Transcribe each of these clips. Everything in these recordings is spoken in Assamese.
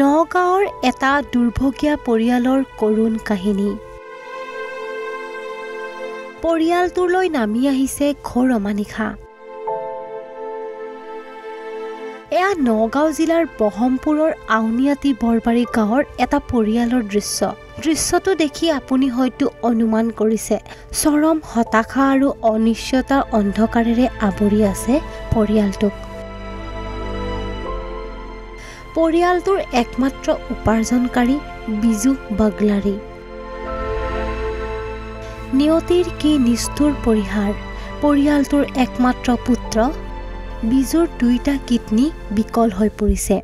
নগাঁৱৰ এটা দুৰ্ভগীয়া পৰিয়ালৰ কৰুণ কাহিনী। পৰিয়ালটোলৈ নামি আহিছে ঘোৰ অমানিশা। এয়া নগাঁও জিলাৰ বহমপুৰৰ আউনিআটি বৰবাৰী গাঁৱৰ এটা পৰিয়ালৰ দৃশ্যটো দেখি আপুনি হয়তো অনুমান কৰিছে চৰম হতাশা আৰু অনিশ্চয়তাৰ অন্ধকাৰেৰে আৱৰি আছে পৰিয়ালটোক। পৰিয়ালটোৰ একমাত্ৰ উপাৰ্জনকাৰী বিজু বাগলাৰী। নিয়তিৰ কি নিষ্ঠুৰ পৰিহাৰ। পৰিয়ালটোৰ একমাত্ৰ পুত্ৰ বিজুৰ 2টা কিডনী বিকল হৈ পৰিছে।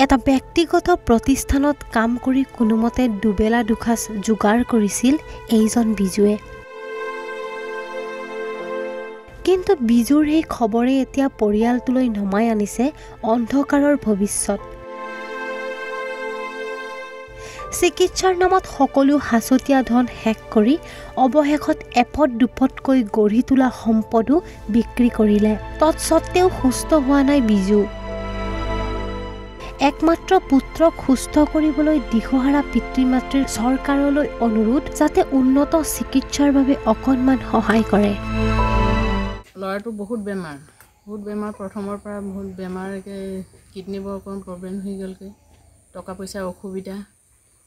এটা ব্যক্তিগত প্ৰতিষ্ঠানত কাম কৰি কোনোমতে দুবেলা দুসাঁজ যোগাৰ কৰিছিল এইজন বিজুৱে। কিন্তু বিজুৰ এই খবৰে এতিয়া পৰিয়ালটোলৈ নমাই আনিছে অন্ধকাৰৰ ভৱিষ্যত। চিকিৎসাৰ নামত সকলো হাঁচতীয়া ধন শেষ কৰি অৱশেষত এপদ দুপদকৈ গঢ়ি তোলা সম্পদো বিক্ৰী কৰিলে। তৎসত্ত্বেও সুস্থ হোৱা নাই বিজু। একমাত্ৰ পুত্ৰক সুস্থ কৰিবলৈ দিশহাৰা পিতৃ মাতৃৰ চৰকাৰলৈ অনুৰোধ যাতে উন্নত চিকিৎসাৰ বাবে অকণমান সহায় কৰে। ল'ৰাটো বহুত বেমাৰ প্ৰথমৰ পৰা বহুত বেমাৰ। কিডনীবোৰ অকণ প্ৰব্লেম হৈ গ'লগৈ, টকা পইচাৰ অসুবিধা।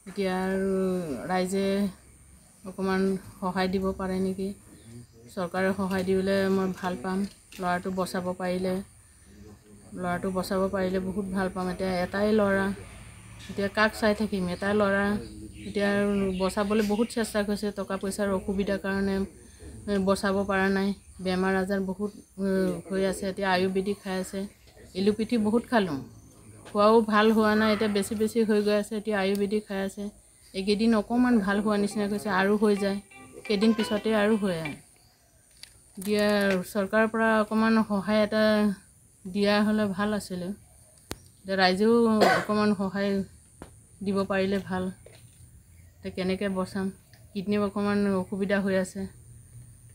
এতিয়া আৰু ৰাইজে অকণমান সহায় দিব পাৰে নেকি, চৰকাৰে সহায় দিলে মই ভাল পাম। ল'ৰাটো বচাব পাৰিলে বহুত ভাল পাম। এতিয়া এটাই ল'ৰা, এতিয়া কাক চাই থাকিম, এটাই ল'ৰা। এতিয়া বচাবলৈ বহুত চেষ্টা কৰিছে, টকা পইচাৰ অসুবিধাৰ কাৰণে বচাব পৰা নাই। বেমাৰ আজাৰ বহুত হৈ আছে। এতিয়া আয়ুৰ্বেদিক খাই আছে, এলোপেথি বহুত খালোঁ, খোৱাও ভাল হোৱা নাই। এতিয়া বেছি হৈ গৈ আছে। এতিয়া আয়ুৰ্বেদিক খাই আছে। এইকেইদিন অকণমান ভাল হোৱা নিচিনা কৈছে, আৰু হৈ যায়, কেইদিন পিছতে আৰু হৈ আহে। এতিয়া চৰকাৰৰ পৰা অকণমান সহায় এটা দিয়া হ'লে ভাল আছিলে। এতিয়া ৰাইজেও অকণমান সহায় দিব পাৰিলে ভাল। এতিয়া কেনেকৈ বচাম, কিডনী অকণমান অসুবিধা হৈ আছে।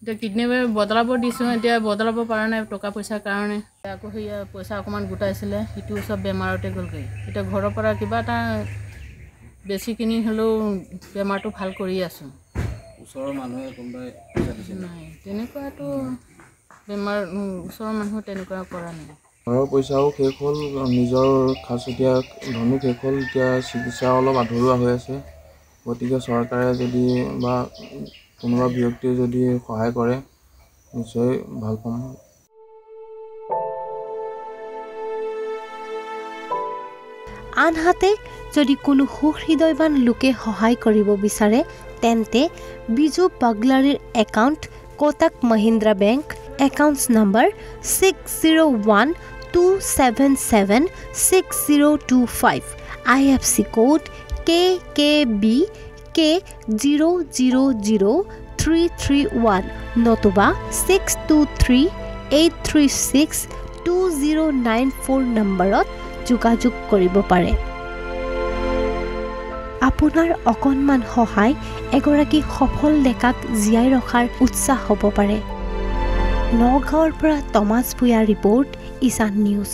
এতিয়া কিডনী বদলাব দিছোঁ, এতিয়া বদলাব পৰা নাই টকা পইচাৰ কাৰণে। আকৌ সেয়া পইচা অকণমান গোটাইছিলে, সিটো চব বেমাৰতে গ'লগৈ। এতিয়া ঘৰৰ পৰা কিবা এটা বেছি কিনি হ'লেও বেমাৰটো ভাল কৰি আছোঁ। ওচৰৰ মানুহে কোনোবাই নাই, তেনেকুৱাটো বেমাৰ ওচৰৰ মানুহ তেনেকুৱা কৰা নাই। ঘৰৰ পইচাও শেষ হ'ল, নিজৰ খাচতীয়া ধনো শেষ হ'ল। এতিয়া চিকিৎসা অলপ আধৰুৱা হৈ আছে। গতিকে চৰকাৰে যদি বা কোনোবা ব্যক্তিয়ে যদি সহায় কৰে নিশ্চয় ভাল পাম। আনহাতে যদি কোনো সুহৃদয়বান লোকে সহায় কৰিব বিচাৰে তেন্তে বিজু বাগলাৰীৰ একাউণ্ট কোটাক মহিন্দ্ৰা বেংক, একাউণ্টছ নম্বৰ 6012776025, IFC কোড KKBK0000331 নতুবা 6238362094 নম্বৰত যোগাযোগ কৰিব পাৰে। আপোনাৰ অকণমান সহায় এগৰাকী সফল ডেকাক জীয়াই ৰখাৰ উৎসাহ হ'ব পাৰে। নগাঁৱৰ পৰা টমাছ ভূঞাৰ ৰিপৰ্ট, ঈশান নিউজ।